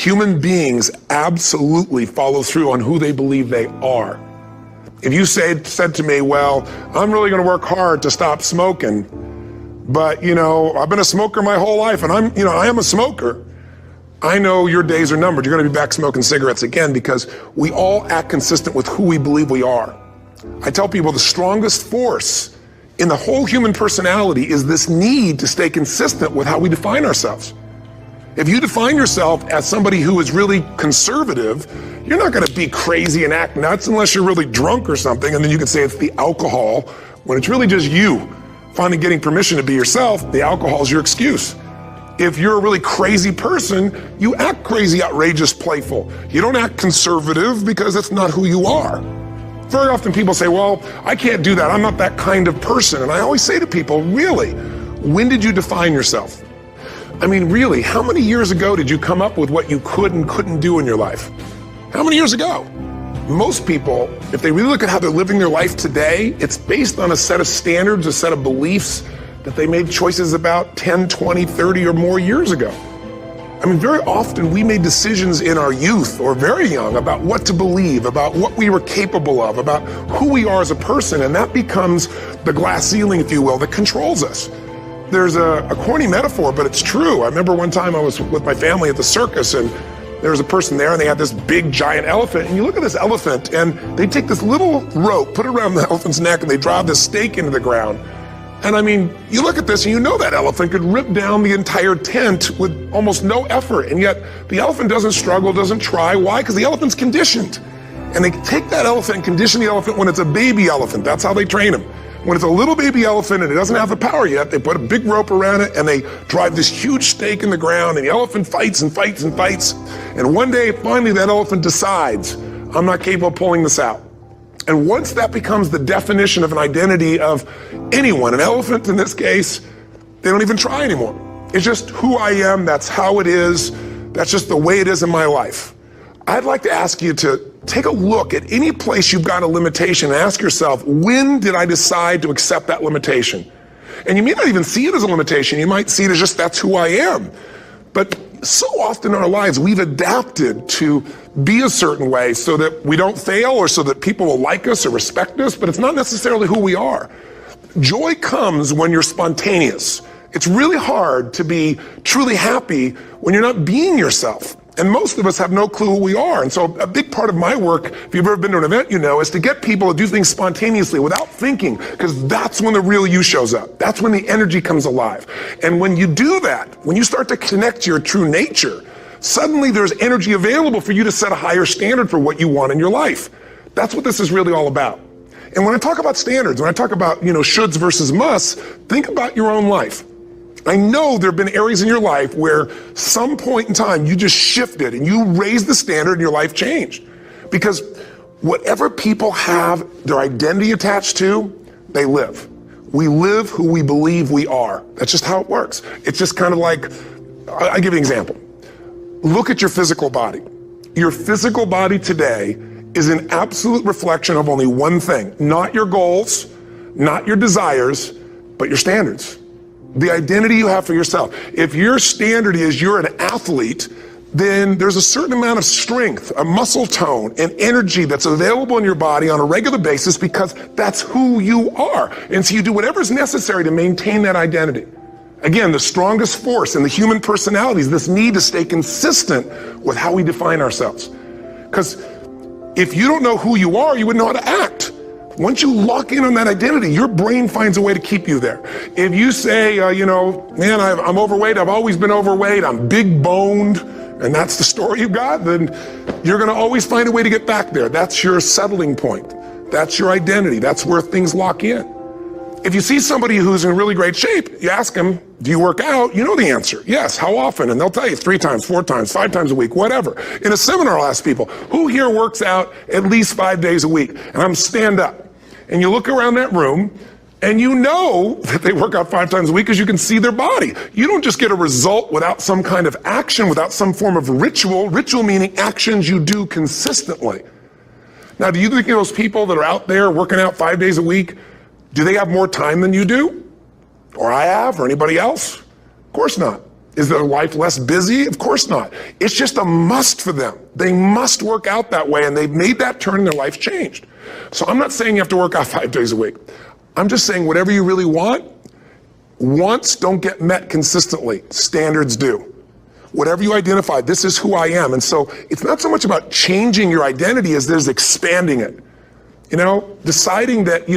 Human beings absolutely follow through on who they believe they are. If you said to me, well, I'm really gonna work hard to stop smoking, but I've been a smoker my whole life and I am a smoker. I know your days are numbered. You're gonna be back smoking cigarettes again, because we all act consistent with who we believe we are. I tell people the strongest force in the whole human personality is this need to stay consistent with how we define ourselves. If you define yourself as somebody who is really conservative, you're not gonna be crazy and act nuts unless you're really drunk or something, and then you can say it's the alcohol, when it's really just you finally getting permission to be yourself. The alcohol is your excuse. If you're a really crazy person, you act crazy, outrageous, playful. You don't act conservative because that's not who you are. Very often people say, well, I can't do that. I'm not that kind of person. And I always say to people, really, when did you define yourself? I mean, really, how many years ago did you come up with what you could and couldn't do in your life? How many years ago? Most people, if they really look at how they're living their life today, it's based on a set of standards, a set of beliefs that they made choices about 10, 20, 30 or more years ago. I mean, very often we made decisions in our youth or very young about what to believe, about what we were capable of, about who we are as a person, and that becomes the glass ceiling, if you will, that controls us. There's a corny metaphor, but it's true. I remember one time I was with my family at the circus, and there was a person there, and they had this big giant elephant, and you look at this elephant, and they take this little rope, put it around the elephant's neck, and they drive this stake into the ground. And I mean, you look at this and you know that elephant could rip down the entire tent with almost no effort. And yet the elephant doesn't struggle, doesn't try. Why? Because the elephant's conditioned. And they take that elephant and condition the elephant when it's a baby elephant. That's how they train him. When it's a little baby elephant and it doesn't have the power yet, they put a big rope around it and they drive this huge stake in the ground, and the elephant fights and fights and fights. And one day, finally, that elephant decides, I'm not capable of pulling this out. And once that becomes the definition of an identity of anyone, an elephant in this case, they don't even try anymore. It's just who I am, that's how it is, that's just the way it is in my life. I'd like to ask you to take a look at any place you've got a limitation and ask yourself, when did I decide to accept that limitation? And you may not even see it as a limitation, you might see it as just that's who I am. But so often in our lives, we've adapted to be a certain way so that we don't fail or so that people will like us or respect us, but it's not necessarily who we are. Joy comes when you're spontaneous. It's really hard to be truly happy when you're not being yourself. And most of us have no clue who we are. And so a big part of my work, if you've ever been to an event, is to get people to do things spontaneously without thinking, because that's when the real you shows up. That's when the energy comes alive. And when you do that, when you start to connect to your true nature, suddenly there's energy available for you to set a higher standard for what you want in your life. That's what this is really all about. And when I talk about standards, when I talk about, shoulds versus musts, think about your own life. I know there have been areas in your life where some point in time you just shifted and you raised the standard and your life changed. Because whatever people have their identity attached to, they live. We live who we believe we are. That's just how it works. It's just kind of like, I'll give you an example. Look at your physical body. Your physical body today is an absolute reflection of only one thing, not your goals, not your desires, but your standards. The identity you have for yourself. If your standard is you're an athlete, then there's a certain amount of strength, a muscle tone, and energy that's available in your body on a regular basis because that's who you are. And so you do whatever's necessary to maintain that identity. Again, the strongest force in the human personality is this need to stay consistent with how we define ourselves. Because if you don't know who you are, you wouldn't know how to act. Once you lock in on that identity, your brain finds a way to keep you there. If you say, man, I'm overweight, I've always been overweight, I'm big boned, and that's the story you got, then you're gonna always find a way to get back there. That's your settling point. That's your identity. That's where things lock in. If you see somebody who's in really great shape, you ask them, do you work out? You know the answer. Yes. How often? And they'll tell you 3 times, 4 times, 5 times a week, whatever. In a seminar, I'll ask people, who here works out at least 5 days a week? And I'm stand up. And you look around that room and you know that they work out 5 times a week because you can see their body. You don't just get a result without some kind of action, without some form of ritual. Ritual meaning actions you do consistently. Now, do you think those people that are out there working out 5 days a week, do they have more time than you do? Or I have, or anybody else? Of course not. Is their life less busy? Of course not. It's just a must for them. They must work out that way, and they've made that turn and their life changed. So I'm not saying you have to work out 5 days a week. I'm just saying whatever you really want, wants don't get met consistently. Standards do. Whatever you identify, this is who I am. And so it's not so much about changing your identity as there's expanding it. You know, deciding that,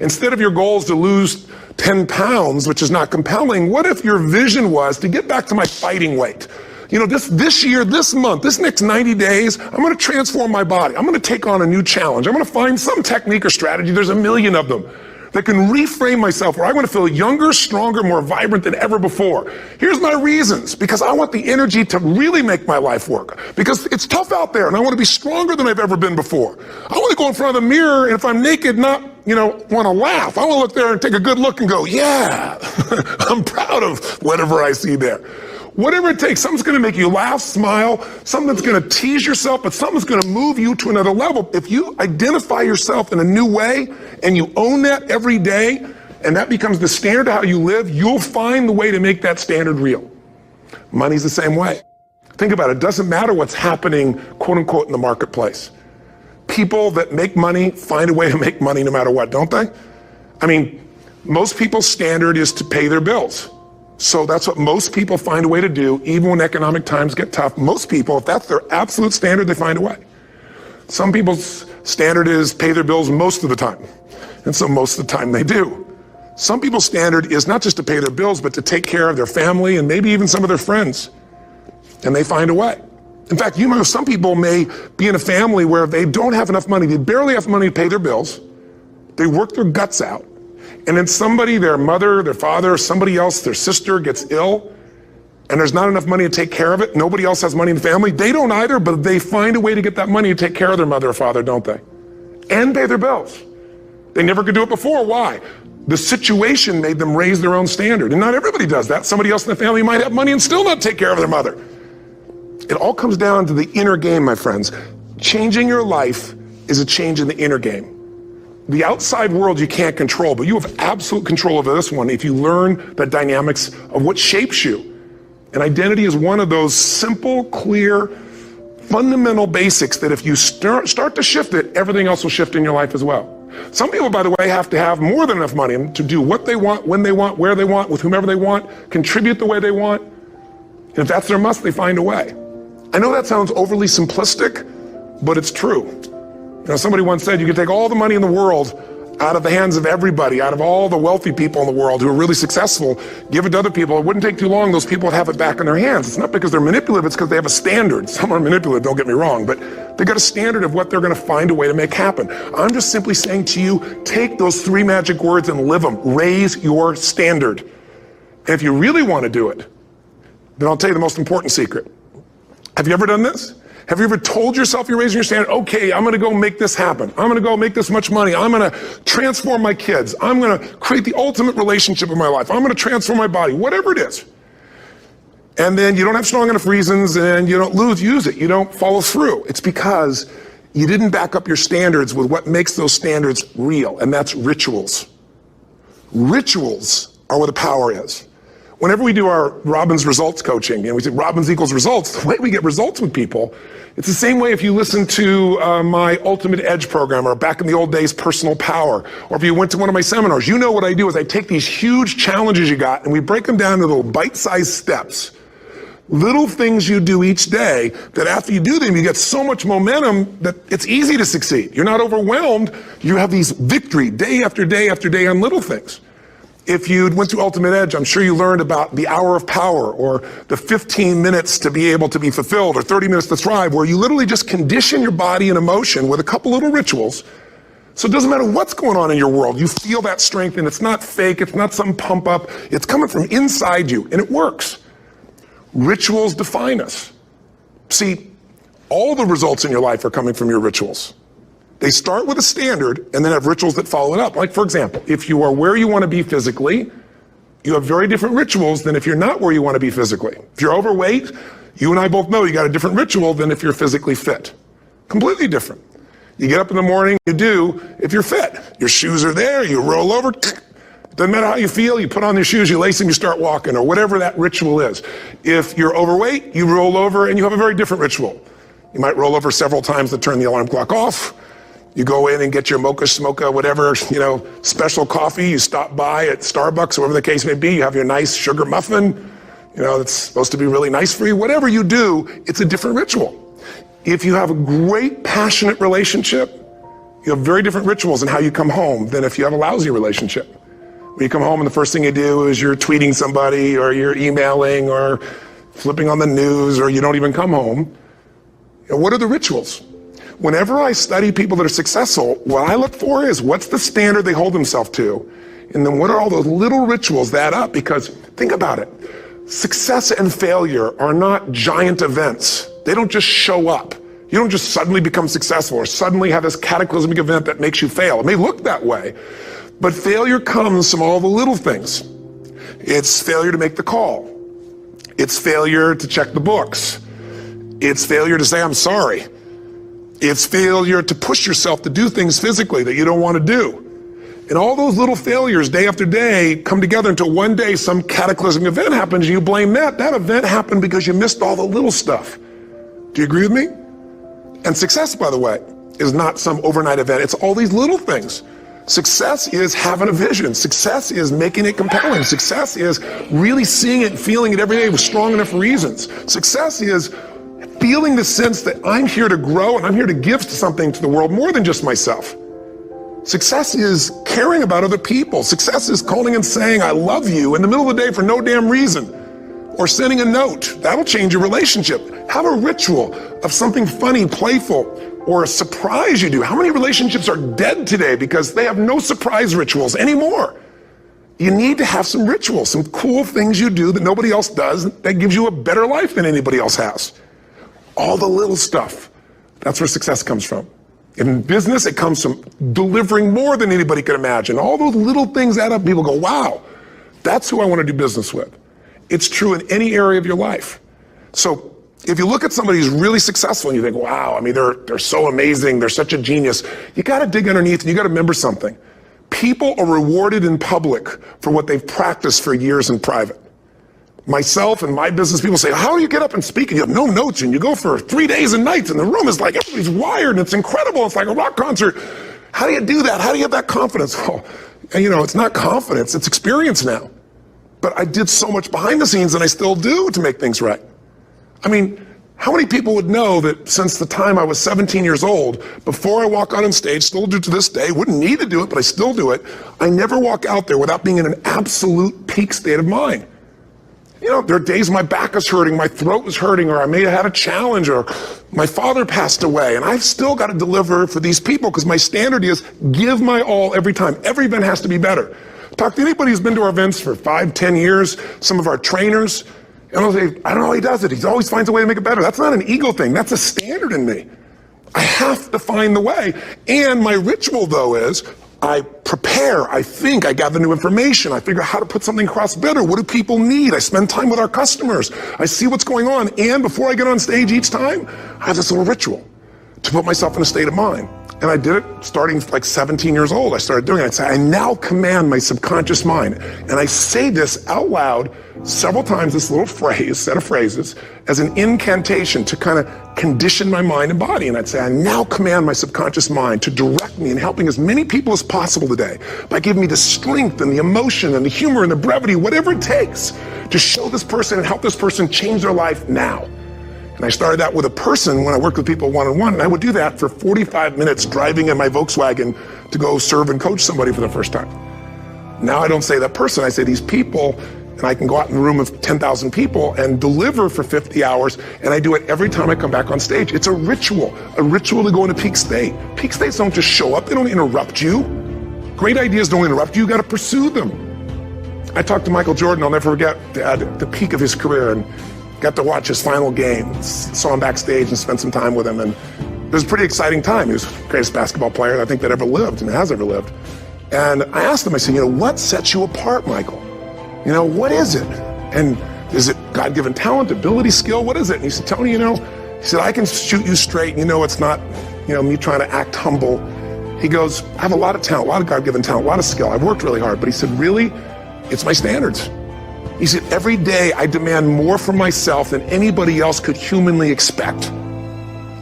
instead of your goal is to lose 10 pounds, which is not compelling, what if your vision was to get back to my fighting weight? This year, this month, this next 90 days, I'm going to transform my body. I'm going to take on a new challenge. I'm going to find some technique or strategy. There's a million of them that can reframe myself where I want to feel younger, stronger, more vibrant than ever before. Here's my reasons. Because I want the energy to really make my life work. Because it's tough out there and I want to be stronger than I've ever been before. I want to go in front of the mirror and if I'm naked, not, want to laugh. I want to look there and take a good look and go, yeah, I'm proud of whatever I see there. Whatever it takes, something's going to make you laugh, smile, something's going to tease yourself, but something's going to move you to another level. If you identify yourself in a new way and you own that every day, and that becomes the standard of how you live, you'll find the way to make that standard real. Money's the same way. Think about it. It doesn't matter what's happening, quote unquote, in the marketplace. People that make money find a way to make money no matter what, don't they? I mean, most people's standard is to pay their bills. So that's what most people find a way to do, even when economic times get tough. Most people, if that's their absolute standard, they find a way. Some people's standard is pay their bills most of the time. And so most of the time they do. Some people's standard is not just to pay their bills, but to take care of their family and maybe even some of their friends. And they find a way. In fact, some people may be in a family where they don't have enough money. They barely have money to pay their bills. They work their guts out. And then somebody, their mother, their father, somebody else, their sister gets ill, and there's not enough money to take care of it. Nobody else has money in the family. They don't either, but they find a way to get that money to take care of their mother or father, don't they? And pay their bills. They never could do it before. Why? The situation made them raise their own standard. And not everybody does that. Somebody else in the family might have money and still not take care of their mother. It all comes down to the inner game, my friends. Changing your life is a change in the inner game. The outside world you can't control, but you have absolute control over this one if you learn the dynamics of what shapes you. And identity is one of those simple, clear, fundamental basics that if you start to shift it, everything else will shift in your life as well. Some people, by the way, have to have more than enough money to do what they want, when they want, where they want, with whomever they want, contribute the way they want. And if that's their must, they find a way. I know that sounds overly simplistic, but it's true. Somebody once said you could take all the money in the world out of the hands of everybody, out of all the wealthy people in the world who are really successful, give it to other people. It wouldn't take too long. Those people would have it back in their hands. It's not because they're manipulative. It's because they have a standard. Some are manipulative, don't get me wrong, but they got a standard of what they're going to find a way to make happen. I'm just simply saying to you, take those 3 magic words and live them. Raise your standard. And if you really want to do it, then I'll tell you the most important secret. Have you ever done this? Have you ever told yourself you're raising your standard? Okay, I'm going to go make this happen. I'm going to go make this much money. I'm going to transform my kids. I'm going to create the ultimate relationship in my life. I'm going to transform my body, whatever it is. And then you don't have strong enough reasons and you don't use it. You don't follow through. It's because you didn't back up your standards with what makes those standards real, and that's rituals. Rituals are where the power is. Whenever we do our Robbins results coaching, and we say Robbins equals results, the way we get results with people, it's the same way if you listen to my Ultimate Edge program, or back in the old days, Personal Power, or if you went to one of my seminars. You know what I do is I take these huge challenges you got and we break them down into little bite-sized steps. Little things you do each day that after you do them, you get so much momentum that it's easy to succeed. You're not overwhelmed. You have these victory day after day after day on little things. If you went through Ultimate Edge, I'm sure you learned about the hour of power, or the 15 minutes to be able to be fulfilled, or 30 minutes to thrive, where you literally just condition your body and emotion with a couple little rituals. So it doesn't matter what's going on in your world, you feel that strength, and it's not fake, it's not some pump up, it's coming from inside you, and it works. Rituals define us. See, all the results in your life are coming from your rituals. They start with a standard and then have rituals that follow it up. Like, for example, if you are where you want to be physically, you have very different rituals than if you're not where you want to be physically. If you're overweight, you and I both know you got a different ritual than if you're physically fit. Completely different. You get up in the morning, you do if you're fit. Your shoes are there, you roll over, Doesn't matter how you feel, you put on your shoes, you lace them, you start walking, or whatever that ritual is. If you're overweight, you roll over and you have a very different ritual. You might roll over several times to turn the alarm clock off. You go in and get your mocha, smocha, whatever, special coffee. You stop by at Starbucks, or whatever the case may be. You have your nice sugar muffin, that's supposed to be really nice for you. Whatever you do, it's a different ritual. If you have a great, passionate relationship, you have very different rituals in how you come home than if you have a lousy relationship. When you come home and the first thing you do is you're tweeting somebody, or you're emailing, or flipping on the news, or you don't even come home. What are the rituals? Whenever I study people that are successful, what I look for is what's the standard they hold themselves to, and then what are all those little rituals that add up? Because think about it, success and failure are not giant events. They don't just show up. You don't just suddenly become successful or suddenly have this cataclysmic event that makes you fail. It may look that way, but failure comes from all the little things. It's failure to make the call. It's failure to check the books. It's failure to say, I'm sorry. It's failure to push yourself to do things physically that you don't want to do. And all those little failures day after day come together until one day some cataclysmic event happens and you blame that. That event happened because you missed all the little stuff. Do you agree with me? And success, by the way, is not some overnight event. It's all these little things. Success is having a vision. Success is making it compelling. Success is really seeing it and feeling it every day with strong enough reasons. Success is feeling the sense that I'm here to grow and I'm here to give something to the world more than just myself. Success is caring about other people. Success is calling and saying, I love you in the middle of the day for no damn reason. Or sending a note. That'll change your relationship. Have a ritual of something funny, playful, or a surprise you do. How many relationships are dead today because they have no surprise rituals anymore? You need to have some rituals, some cool things you do that nobody else does that gives you a better life than anybody else has. All the little stuff. That's where success comes from. In business, it comes from delivering more than anybody could imagine. All those little things add up. People go, wow, that's who I want to do business with. It's true in any area of your life. So if you look at somebody who's really successful and you think, wow, I mean, they're so amazing, they're such a genius, you got to dig underneath and you got to remember something. People are rewarded in public for what they've practiced for years in private. Myself and my business people say, how do you get up and speak? And you have no notes and you go for 3 days and nights and the room is like, everybody's wired and it's incredible. It's like a rock concert. How do you do that? How do you have that confidence? Oh, it's not confidence, it's experience now. But I did so much behind the scenes and I still do to make things right. I mean, how many people would know that since the time I was 17 years old, before I walk out on stage, still do to this day, wouldn't need to do it, but I still do it, I never walk out there without being in an absolute peak state of mind. There are days my back is hurting, my throat is hurting, or I may have had a challenge, or my father passed away, and I've still got to deliver for these people because my standard is give my all every time. Every event has to be better. Talk to anybody who's been to our events for 5, 10 years, some of our trainers, and they'll say, I don't know how he does it. He always finds a way to make it better. That's not an ego thing. That's a standard in me. I have to find the way. And my ritual, though, is I prepare, I think, I gather new information, I figure out how to put something across better. What do people need? I spend time with our customers. I see what's going on. And before I get on stage each time, I have this little ritual to put myself in a state of mind. And I did it starting like 17 years old. I started doing it. I'd say, I now command my subconscious mind. And I say this out loud several times, this little phrase, set of phrases, as an incantation to kind of condition my mind and body. And I'd say, I now command my subconscious mind to direct me in helping as many people as possible today by giving me the strength and the emotion and the humor and the brevity, whatever it takes to show this person and help this person change their life now. And I started that with a person when I worked with people one-on-one, and I would do that for 45 minutes driving in my Volkswagen to go serve and coach somebody for the first time. Now I don't say that person, I say these people, and I can go out in a room of 10,000 people and deliver for 50 hours, and I do it every time I come back on stage. It's a ritual to go into peak state. Peak states don't just show up, they don't interrupt you. Great ideas don't interrupt you, you gotta pursue them. I talked to Michael Jordan, I'll never forget, at the peak of his career, and got to watch his final game, saw him backstage and spent some time with him, and it was a pretty exciting time. He was the greatest basketball player I think that ever lived and has ever lived. And I asked him, I said, what sets you apart, Michael? What is it? And is it God-given talent, ability, skill? What is it? And he said, Tony, he said, I can shoot you straight, it's not, me trying to act humble. He goes, I have a lot of talent, a lot of God-given talent, a lot of skill. I've worked really hard. But he said, really? It's my standards. He said, every day I demand more from myself than anybody else could humanly expect.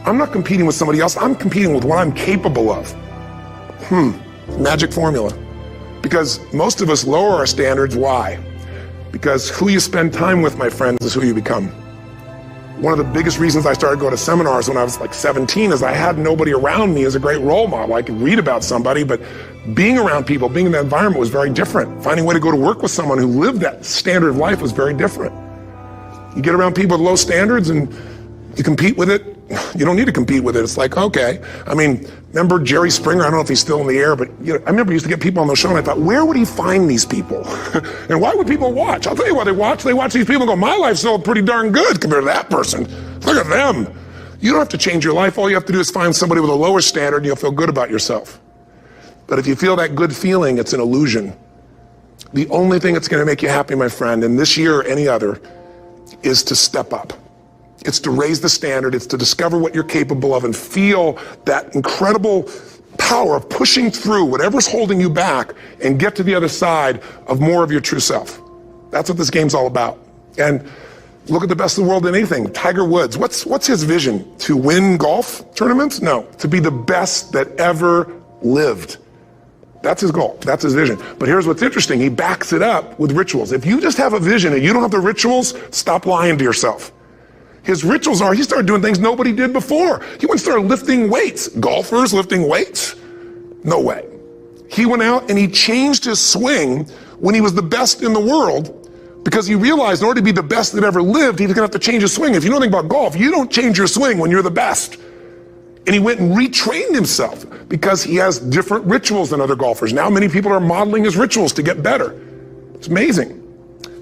I'm not competing with somebody else. I'm competing with what I'm capable of. Magic formula. Because most of us lower our standards. Why? Because who you spend time with, my friends, is who you become. One of the biggest reasons I started going to seminars when I was like 17 is I had nobody around me as a great role model. I could read about somebody, but being around people, being in that environment was very different. Finding a way to go to work with someone who lived that standard of life was very different. You get around people with low standards and you compete with it. You don't need to compete with it. It's like, okay. I mean, remember Jerry Springer? I don't know if he's still in the air, but I remember he used to get people on the show and I thought, where would he find these people? And why would people watch? I'll tell you why they watch. They watch these people and go, my life's still pretty darn good compared to that person. Look at them. You don't have to change your life. All you have to do is find somebody with a lower standard and you'll feel good about yourself. But if you feel that good feeling, it's an illusion. The only thing that's going to make you happy, my friend, and this year or any other, is to step up. It's to raise the standard. It's to discover what you're capable of and feel that incredible power of pushing through whatever's holding you back and get to the other side of more of your true self. That's what this game's all about. And look at the best of the world in anything. Tiger Woods, what's his vision? To win golf tournaments? No, to be the best that ever lived. That's his goal. That's his vision. But here's what's interesting. He backs it up with rituals. If you just have a vision and you don't have the rituals, stop lying to yourself. His rituals are, he started doing things nobody did before. He went and started lifting weights. Golfers lifting weights? No way. He went out and he changed his swing when he was the best in the world because he realized in order to be the best that ever lived, he was gonna have to change his swing. If you know anything about golf, you don't change your swing when you're the best. And he went and retrained himself because he has different rituals than other golfers. Now many people are modeling his rituals to get better. It's amazing.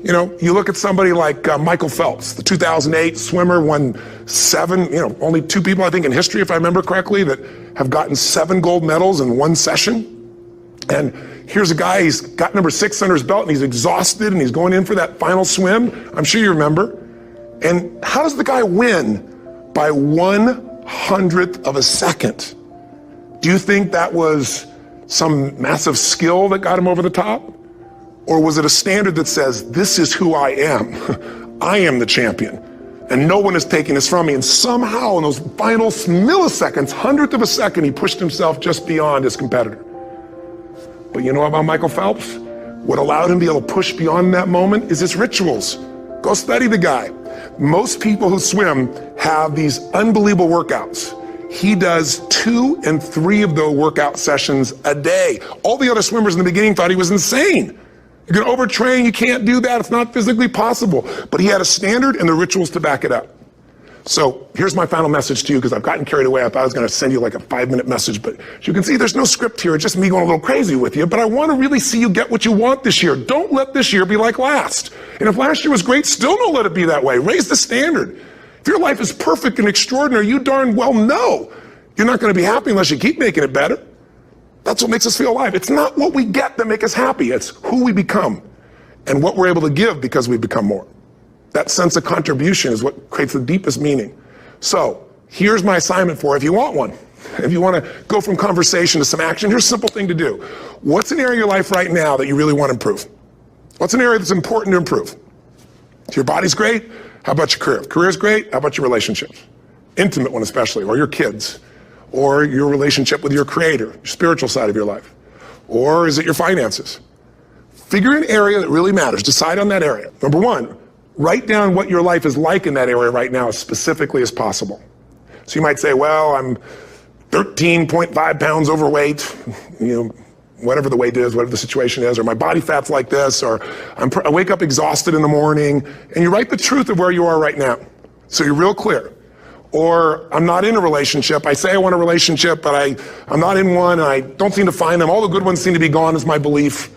You know, you look at somebody like Michael Phelps, the 2008 swimmer, won 7, only 2 people, I think, in history, if I remember correctly, that have gotten 7 gold medals in one session. And here's a guy, he's got number 6 under his belt and he's exhausted and he's going in for that final swim. I'm sure you remember. And how does the guy win? By 1/100th of a second. Do you think that was some massive skill that got him over the top? Or was it a standard that says, this is who I am. I am the champion. And no one is taking this from me. And somehow in those final milliseconds, 100th of a second, he pushed himself just beyond his competitor. But you know about Michael Phelps? What allowed him to be able to push beyond that moment is his rituals. Go study the guy. Most people who swim have these unbelievable workouts. He does 2 and 3 of those workout sessions a day. All the other swimmers in the beginning thought he was insane. You're gonna overtrain, you can't do that, it's not physically possible. But he had a standard and the rituals to back it up. So here's my final message to you, because I've gotten carried away. I thought I was gonna send you like a 5-minute message, but as you can see, there's no script here, it's just me going a little crazy with you, but I wanna really see you get what you want this year. Don't let this year be like last. And if last year was great, still don't let it be that way. Raise the standard. If your life is perfect and extraordinary, you darn well know you're not gonna be happy unless you keep making it better. That's what makes us feel alive. It's not what we get that makes us happy. It's who we become and what we're able to give because we become more. That sense of contribution is what creates the deepest meaning. So here's my assignment for you if you want one. If you want to go from conversation to some action, here's a simple thing to do. What's an area of your life right now that you really want to improve? What's an area that's important to improve? If your body's great, how about your career? If career's great, how about your relationships? Intimate one especially, or your kids. Or your relationship with your creator, your spiritual side of your life? Or is it your finances? Figure an area that really matters. Decide on that area. Number 1, write down what your life is like in that area right now as specifically as possible. So you might say, well, I'm 13.5 pounds overweight, whatever the weight is, whatever the situation is, or my body fat's like this, or I wake up exhausted in the morning, and you write the truth of where you are right now. So you're real clear. Or I'm not in a relationship. I say I want a relationship, but I'm not in one, and I don't seem to find them. All the good ones seem to be gone is my belief.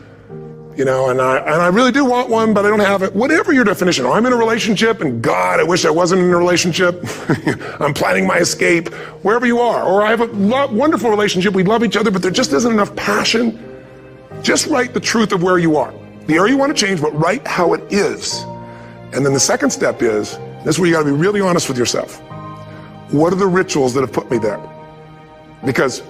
And I really do want one, but I don't have it. Whatever your definition. Or I'm in a relationship, and God, I wish I wasn't in a relationship. I'm planning my escape. Wherever you are. Or I have a wonderful relationship. We love each other, but there just isn't enough passion. Just write the truth of where you are. The area you want to change, but write how it is. And then the second step is, this is where you got to be really honest with yourself. What are the rituals that have put me there? Because